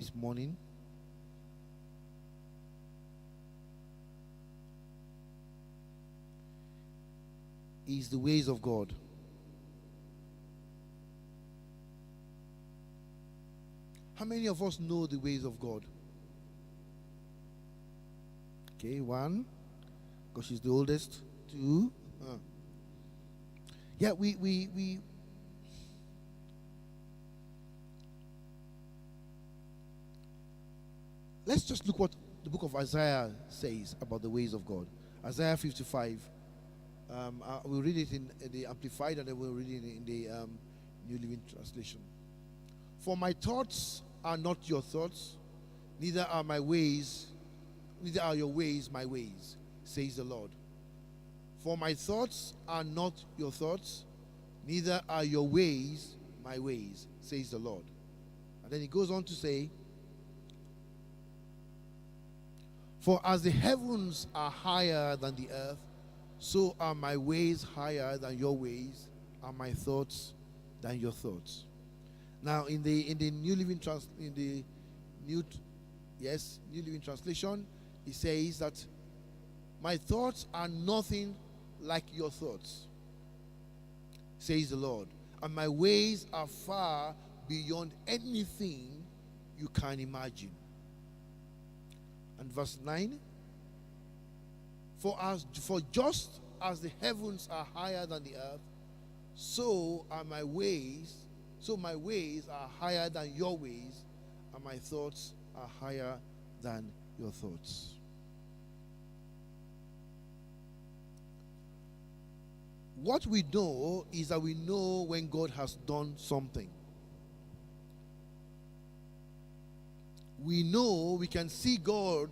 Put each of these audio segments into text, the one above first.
this morning. Is the ways of God. How many of us know the ways of God? Okay, one, because she's the oldest. Two, yeah, we let's just look what the book of Isaiah says about the ways of God. Isaiah 55. We'll read it in the Amplified, and then we'll read it in the New Living Translation. For my thoughts are not your thoughts, neither are your ways my ways, says the Lord. For my thoughts are not your thoughts, neither are your ways my ways, says the Lord. And then he goes on to say, for as the heavens are higher than the earth, so are my ways higher than your ways, and my thoughts than your thoughts. Now, in the New Living New Living Translation, it says that my thoughts are nothing like your thoughts, says the Lord, and my ways are far beyond anything you can imagine. And verse 9. For just as the heavens are higher than the earth, so my ways are higher than your ways, and my thoughts are higher than your thoughts. What we know is that we know when God has done something. We know, we can see God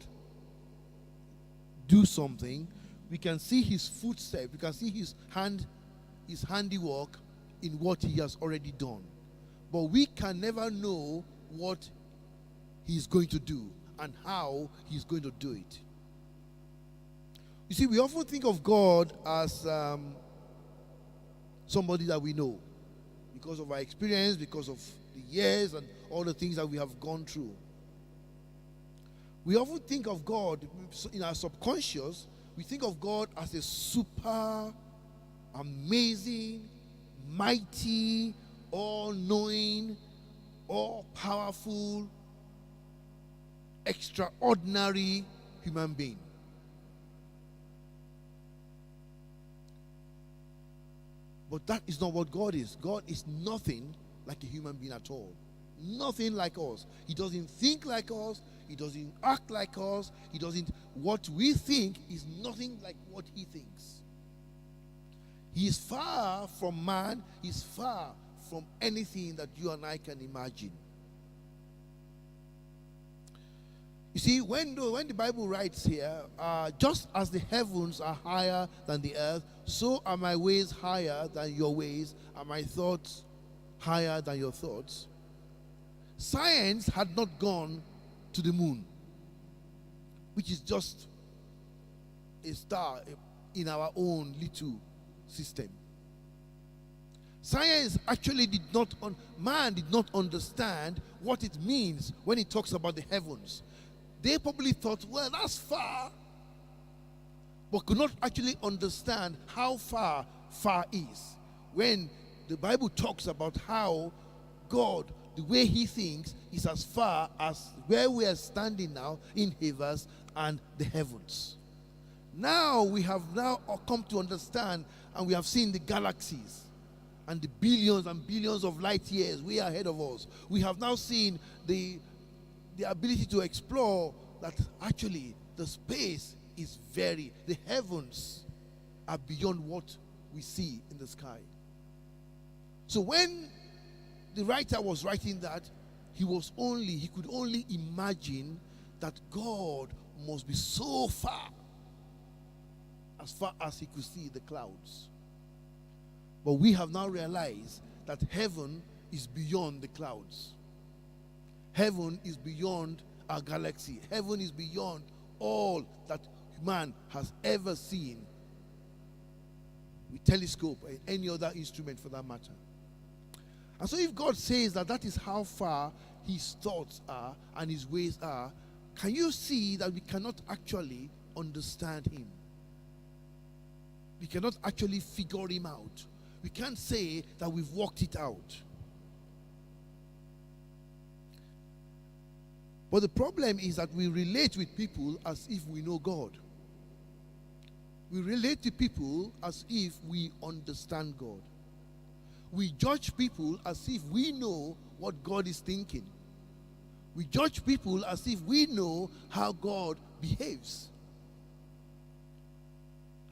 do something. We can see his footsteps. We can see his handiwork in what he has already done. But we can never know what he's going to do and how he's going to do it. You see, we often think of God as somebody that we know because of our experience, because of the years and all the things that we have gone through. We often think of God in our subconscious. We think of God as a super amazing, mighty, all-knowing, all-powerful, extraordinary human being. But that is not what God is. God is nothing like a human being at all. Nothing like us. He doesn't think like us. He doesn't act like us. What we think is nothing like what he thinks. He is far from man. He's far from anything that you and I can imagine. You see, when the Bible writes here, just as the heavens are higher than the earth, so are my ways higher than your ways, and my thoughts higher than your thoughts. Science had not gone to the moon, which is just a star in our own little system. Science actually man did not understand what it means when it talks about the heavens. They probably thought, well, that's far, but could not actually understand how far is. When the Bible talks about how God, the way he thinks, is as far as where we are standing now in heavens and the heavens. Now we have come to understand, and we have seen the galaxies and the billions and billions of light years way ahead of us. We have now seen the ability to explore that actually the space is the heavens are beyond what we see in the sky. So when the writer was writing that, he could only imagine that God must be so far as he could see the clouds. But we have now realized that heaven is beyond the clouds. Heaven is beyond our galaxy. Heaven is beyond all that man has ever seen with telescope or any other instrument for that matter. And so if God says that is how far his thoughts are and his ways are, can you see that we cannot actually understand him? We cannot actually figure him out. We can't say that we've worked it out. But the problem is that we relate with people as if we know God. We relate to people as if we understand God. We judge people as if we know what God is thinking. We judge people as if we know how God behaves.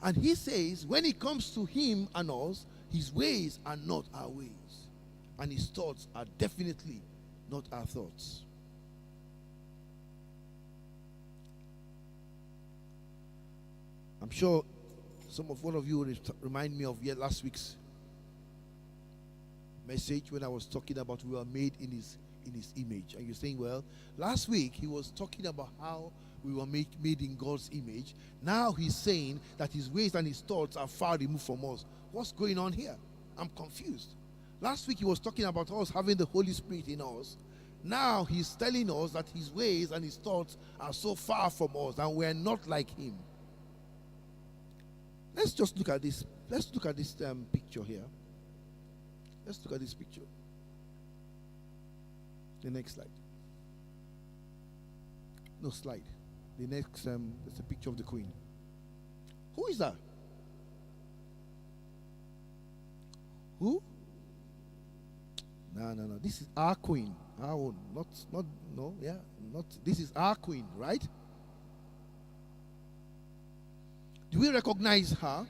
And he says, when it comes to him and us, his ways are not our ways. And his thoughts are definitely not our thoughts. I'm sure one of you will remind me of last week's message when I was talking about we were made in his image. And you're saying, well, last week he was talking about how we were made in God's image. Now he's saying that his ways and his thoughts are far removed from us. What's going on here? I'm confused. Last week he was talking about us having the Holy Spirit in us. Now he's telling us that his ways and his thoughts are so far from us and we're not like him. Let's just look at this. Let's look at this picture here. Let's look at this picture. The next slide. No slide. The next, there's a picture of the Queen. Who is that? Who? No. This is our Queen. Our own. This is our Queen, right? Do we recognize her?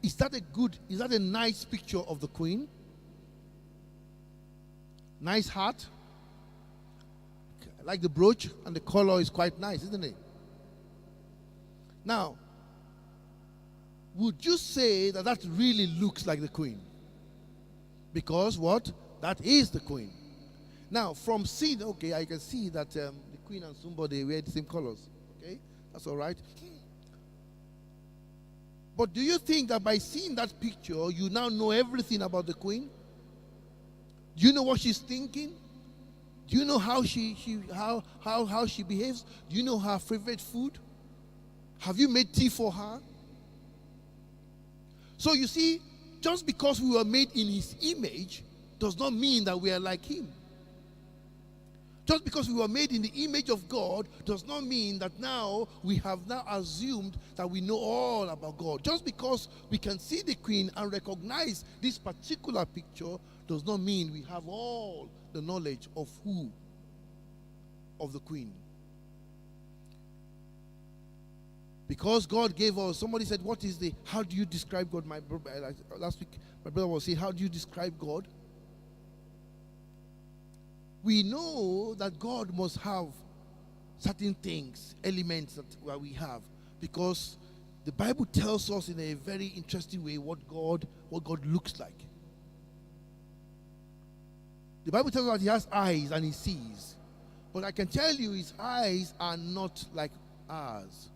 Is that a nice picture of the Queen? Nice hat. I like the brooch, and the color is quite nice, isn't it? Now, would you say that really looks like the Queen? Because what? That is the Queen. Now, from seeing, okay, I can see that the Queen and somebody wear the same colors. Okay, that's all right. But do you think that by seeing that picture, you now know everything about the Queen? Do you know what she's thinking? Do you know how she behaves? Do you know her favorite food? Have you made tea for her? So you see, just because we were made in his image does not mean that we are like him. Just because we were made in the image of God does not mean that now we have now assumed that we know all about God. Just because we can see the Queen and recognize this particular picture does not mean we have all the knowledge of the Queen. Because God gave us, somebody said, how do you describe God? Last week, my brother was saying, how do you describe God? We know that God must have certain things, elements that we have, because the Bible tells us in a very interesting way what God looks like. The Bible tells us that he has eyes and he sees. But I can tell you his eyes are not like ours.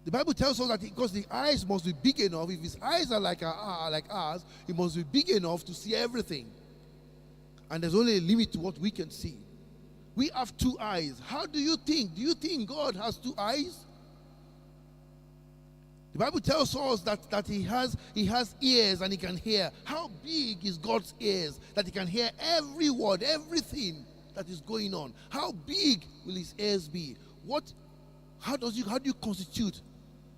The Bible tells us that because the eyes must be big enough, if his eyes are like ours, he must be big enough to see everything. And there's only a limit to what we can see. We have two eyes. How do you think? Do you think God has two eyes? The Bible tells us that he has ears and he can hear. How big is God's ears that he can hear every word, everything that is going on? How big will his ears be? How do you constitute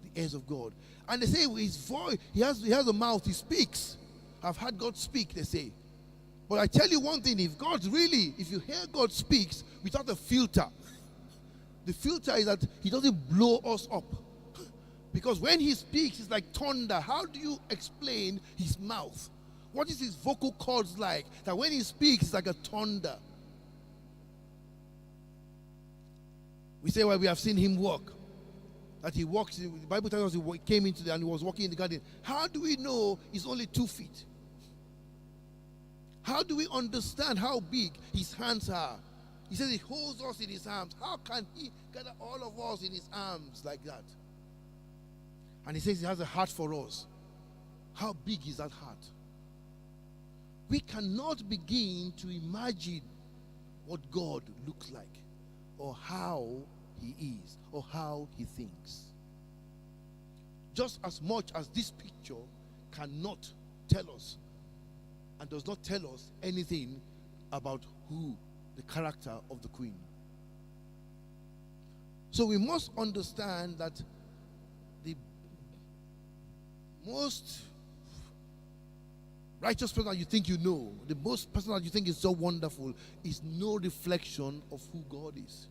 the ears of God? And they say his voice, he has a mouth, he speaks. I've heard God speak, they say. But I tell you one thing, if you hear God speaks without a filter, the filter is that he doesn't blow us up. Because when he speaks, it's like thunder. How do you explain his mouth? What is his vocal cords like? That when he speaks, it's like a thunder. We say, well, we have seen him walk. That he walks, the Bible tells us he came into and he was walking in the garden. How do we know he's only 2 feet? How do we understand how big his hands are? He says he holds us in his arms. How can he gather all of us in his arms like that? And he says he has a heart for us. How big is that heart? we cannot begin to imagine what God looks like, or how he is, or how he thinks. Just as much as this picture cannot tell us and does not tell us anything about who the character of the queen. So we must understand that the most righteous person that you think you know, the most person that you think is so wonderful, is no reflection of who God is.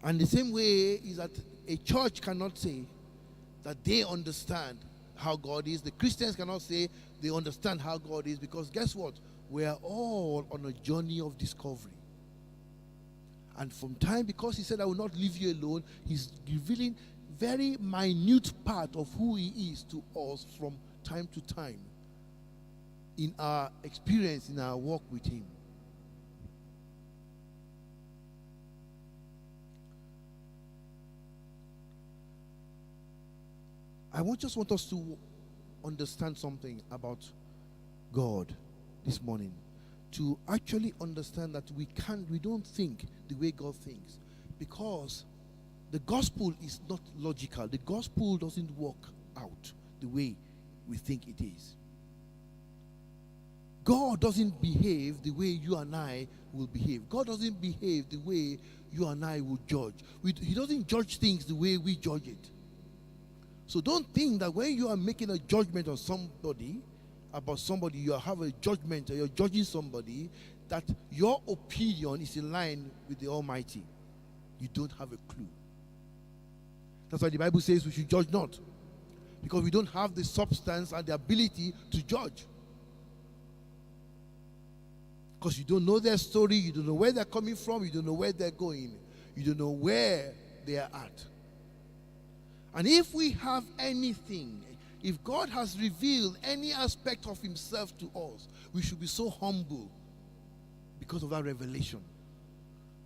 And the same way is that a church cannot say that they understand how God is. The Christians cannot say they understand how God is, because guess what? We are all on a journey of discovery. And from time, because he said, I will not leave you alone, he's revealing very minute part of who he is to us from time to time in our experience, in our walk with him. I just want us to understand something about God this morning. To actually understand that we don't think the way God thinks, because the gospel is not logical. The gospel doesn't work out the way we think it is. God doesn't behave the way you and I will behave. God doesn't behave the way you and I will judge. He doesn't judge things the way we judge it. So don't think that when you are making a judgment on somebody, about somebody, you have a judgment, or you're judging somebody, that your opinion is in line with the Almighty. You don't have a clue. That's why the Bible says we should judge not, because we don't have the substance and the ability to judge. Because you don't know their story, you don't know where they're coming from, you don't know where they're going, you don't know where they are at. And if we have anything, if God has revealed any aspect of himself to us, we should be so humble because of that revelation,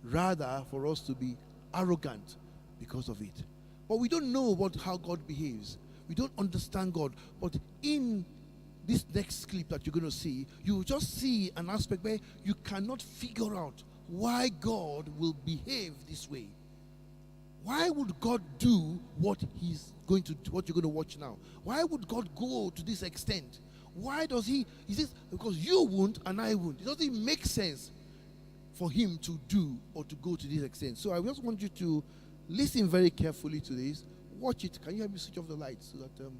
rather for us to be arrogant because of it. But we don't know how God behaves. We don't understand God. But in this next clip that you're going to see, you will just see an aspect where you cannot figure out why God will behave this way. Why would God do what you're going to watch now? Why would God go to this extent? Why does he? Is this because you won't and I won't? It doesn't make sense for him to do or to go to this extent. So I just want you to listen very carefully to this. Watch it. Can you help me switch off the lights so that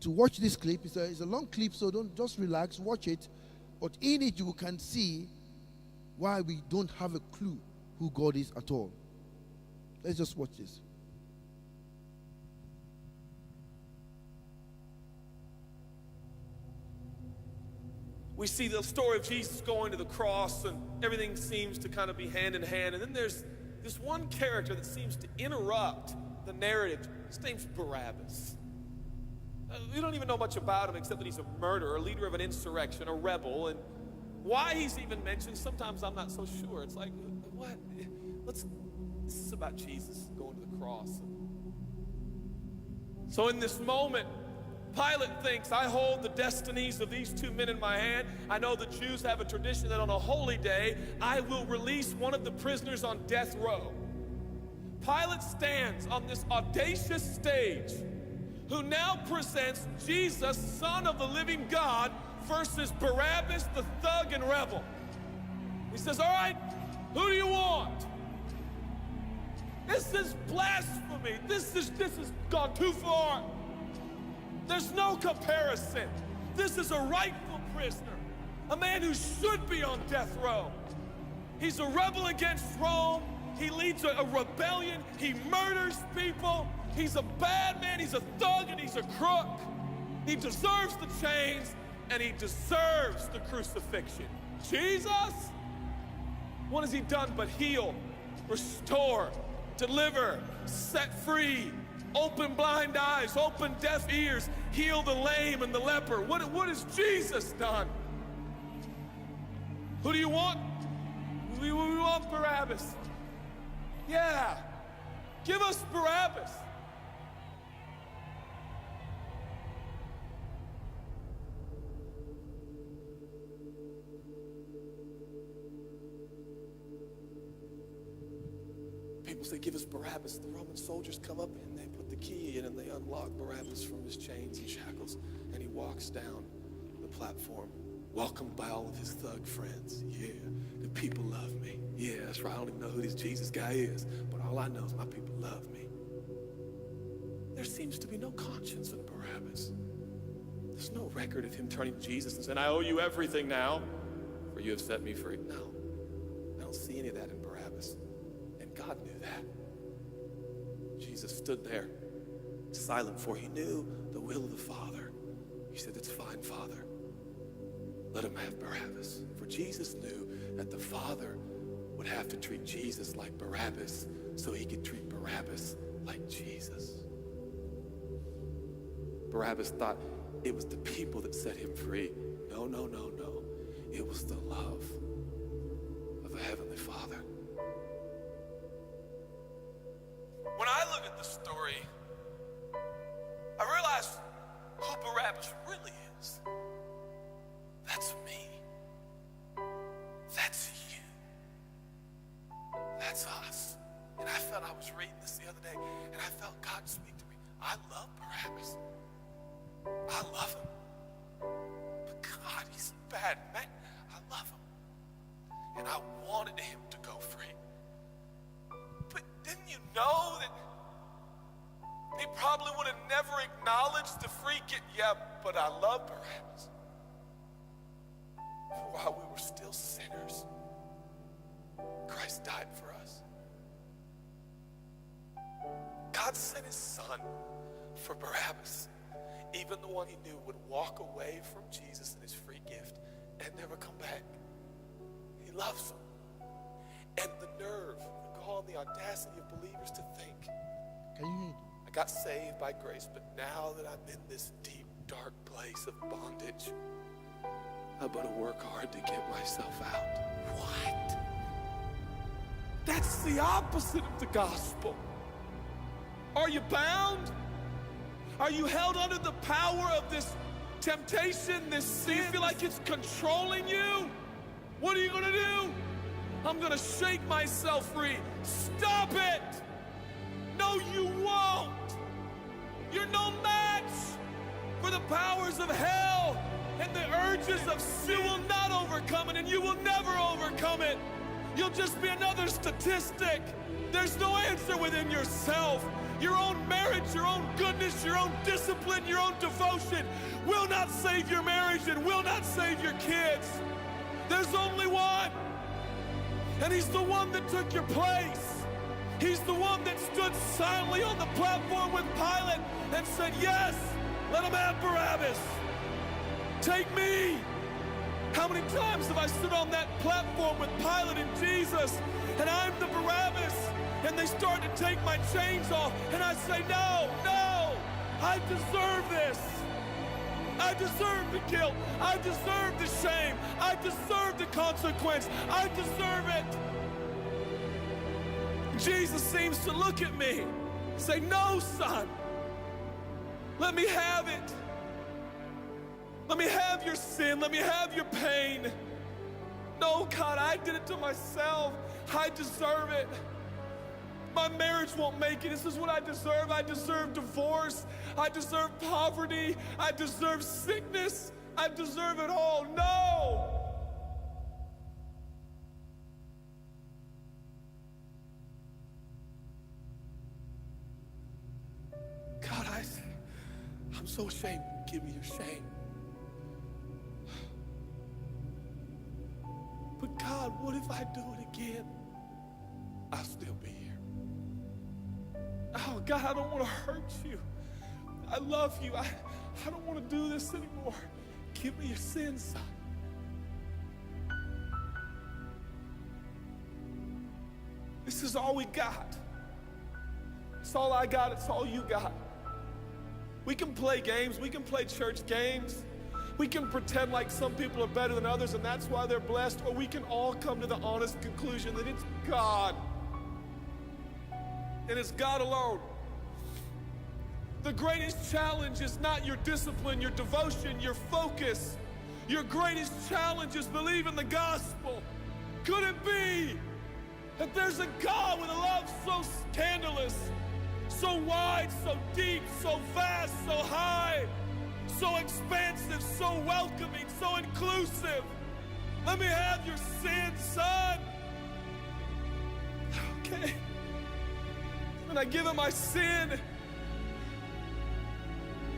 to watch this clip? It's a long clip, so don't just relax. Watch it, but in it you can see why we don't have a clue who God is at all. Let's just watch this. We see the story of Jesus going to the cross, and everything seems to kind of be hand in hand. And then there's this one character that seems to interrupt the narrative. His name's Barabas. We don't even know much about him except that he's a murderer, a leader of an insurrection, a rebel. And why he's even mentioned, sometimes I'm not so sure. It's like, what? This is about Jesus going to the cross. So in this moment, Pilate thinks, I hold the destinies of these two men in my hand. I know the Jews have a tradition that on a holy day, I will release one of the prisoners on death row. Pilate stands on this audacious stage, who now presents Jesus, Son of the living God, versus Barabbas, the thug and rebel. He says, all right, who do you want? This is blasphemy. This has gone too far. There's no comparison. This is a rightful prisoner, a man who should be on death row. He's a rebel against Rome. He leads a rebellion. He murders people. He's a bad man. He's a thug and he's a crook. He deserves the chains and he deserves the crucifixion. Jesus? What has he done but heal, restore, deliver, set free, open blind eyes, open deaf ears, heal the lame and the leper? What has Jesus done? Who do you want? We want Barabbas. Yeah, give us Barabbas. people say, give us Barabbas. The Roman soldiers come up and they put the key in and they unlock Barabbas from his chains and shackles. And he walks down the platform, welcomed by all of his thug friends. Yeah, the people love me. Yeah, that's right. I don't even know who this Jesus guy is, but all I know is my people love me. There seems to be no conscience in Barabbas. There's no record of him turning to Jesus and saying, I owe you everything now, for you have set me free. No, I don't see any of that in Barabbas. And God knew that. Jesus stood there, silent, for he knew the will of the Father. He said, it's fine, Father. Let him have Barabbas. For Jesus knew that the Father would have to treat Jesus like Barabbas so he could treat Barabbas like Jesus. Barabbas thought it was the people that set him free. No, no, no, no. It was the love of a heavenly Father. When I look at the story, I realize who Barabbas really is. That's me. That's you. That's us. And I felt, I was reading this the other day, and I felt God speak to me. I love Barabbas. I love him. But God, he's bad, man. I love him. And I wanted him to go free. But didn't you know that he probably would have never acknowledged the free gift? Yeah, but I love Barabbas. While we were still sinners, Christ died for us. God sent his son for Barabbas, even the one he knew would walk away from Jesus and his free gift and never come back. He loves them. And the nerve, the gall, the audacity of believers to think, Can you hear? I got saved by grace, but now that I'm in this deep, dark place of bondage, I better work hard to get myself out. What? That's the opposite of the gospel. Are you bound? Are you held under the power of this temptation, this sin? You feel like it's controlling you? What are you gonna do? I'm gonna shake myself free. Stop it! No, you won't. You're no match for the powers of hell and the urges of sin. You will not overcome it, and you will never overcome it. You'll just be another statistic. There's no answer within yourself. Your own merit, your own goodness, your own discipline, your own devotion will not save your marriage and will not save your kids. There's only one, and he's the one that took your place. He's the one that stood silently on the platform with Pilate and said, yes, let him have Barabbas. Take me. How many times have I stood on that platform with Pilate and Jesus, and I'm the Barabbas, and they start to take my chains off, and I say, no, no, I deserve this. I deserve the guilt. I deserve the shame. I deserve the consequence. I deserve it. Jesus seems to look at me and say, no, son, let me have it. Let me have your sin. Let me have your pain. No, God, I did it to myself. I deserve it. My marriage won't make it. This is what I deserve. I deserve divorce. I deserve poverty. I deserve sickness. I deserve it all. No! God, I'm so ashamed. Give me your shame. But God, what if I do it again? I'll still be here. Oh, God, I don't want to hurt you. I love you. I don't want to do this anymore. Give me your sins, son. This is all we got. It's all I got. It's all you got. We can play games. We can play church games. We can pretend like some people are better than others and that's why they're blessed, or we can all come to the honest conclusion that it's God. And it's God alone. The greatest challenge is not your discipline, your devotion, your focus. Your greatest challenge is believing the gospel. Could it be That there's a God with a love so scandalous, so wide, so deep, so vast, so high, so expansive, so welcoming, so inclusive. Let me have your sin, son. Okay. And I give him my sin.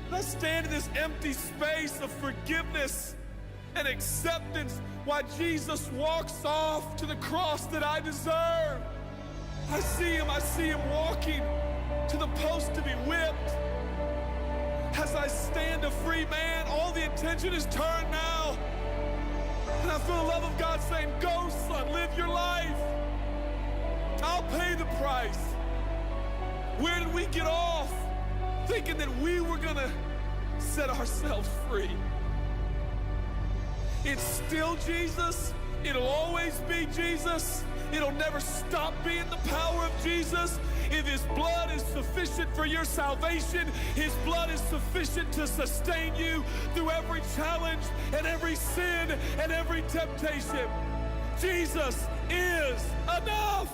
And I stand in this empty space of forgiveness and acceptance while Jesus walks off to the cross that I deserve. I see him walking to the post to be whipped. As I stand a free man, all the attention is turned now. And I feel the love of God saying, go, son, live your life. I'll pay the price. Where did we get off? Thinking that we were gonna set ourselves free. It's still Jesus. It'll always be Jesus. It'll never stop being the power of Jesus. If his blood is sufficient for your salvation, his blood is sufficient to sustain you through every challenge and every sin and every temptation. Jesus is enough.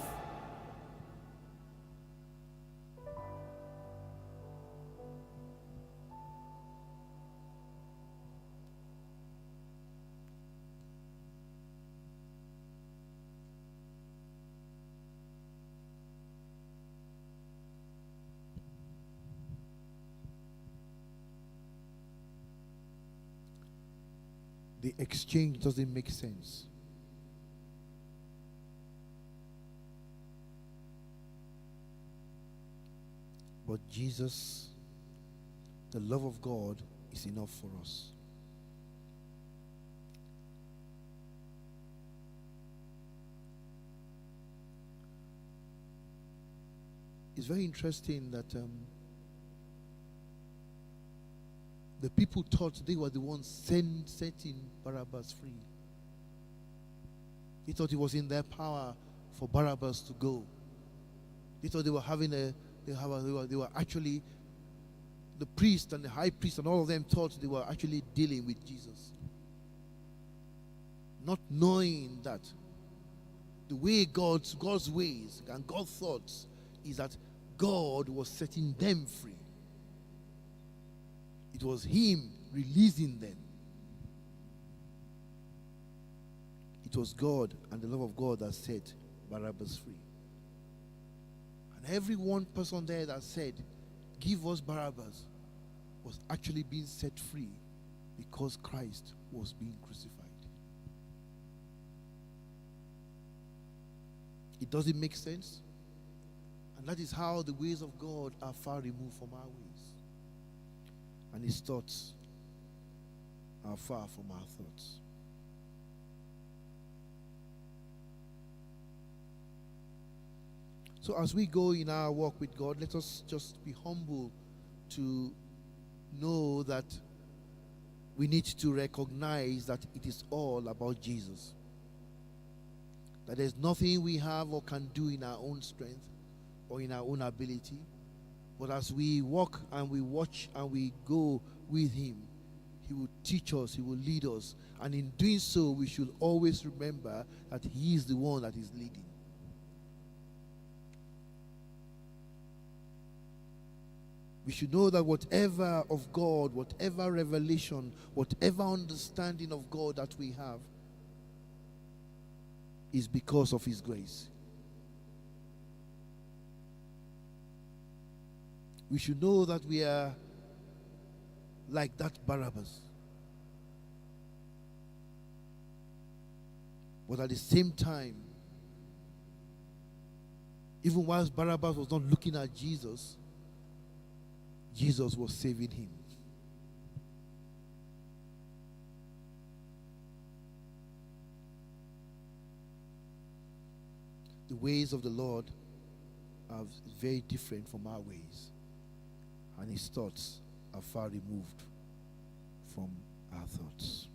The exchange doesn't make sense. But Jesus, the love of God, is enough for us. It's very interesting that the people thought they were the ones setting Barabbas free. They thought it was in their power for Barabbas to go. They thought they were having they were actually, the priest and the high priest and all of them thought they were actually dealing with Jesus. Not knowing that the way God's ways and God's thoughts is that God was setting them free. It was him releasing them. It was God and the love of God that set Barabbas free. And every one person there that said, give us Barabbas, was actually being set free because Christ was being crucified. It doesn't make sense. And that is how the ways of God are far removed from our ways. And his thoughts are far from our thoughts. So as we go in our walk with God, let us just be humble to know that we need to recognize that it is all about Jesus. That there's nothing we have or can do in our own strength or in our own ability. But as we walk and we watch and we go with him, he will teach us, he will lead us. And in doing so, we should always remember that he is the one that is leading. We should know that whatever of God, whatever revelation, whatever understanding of God that we have is because of his grace. We should know that we are like that Barabbas. But at the same time, even whilst Barabbas was not looking at Jesus, Jesus was saving him. The ways of the Lord are very different from our ways, and his thoughts are far removed from our thoughts.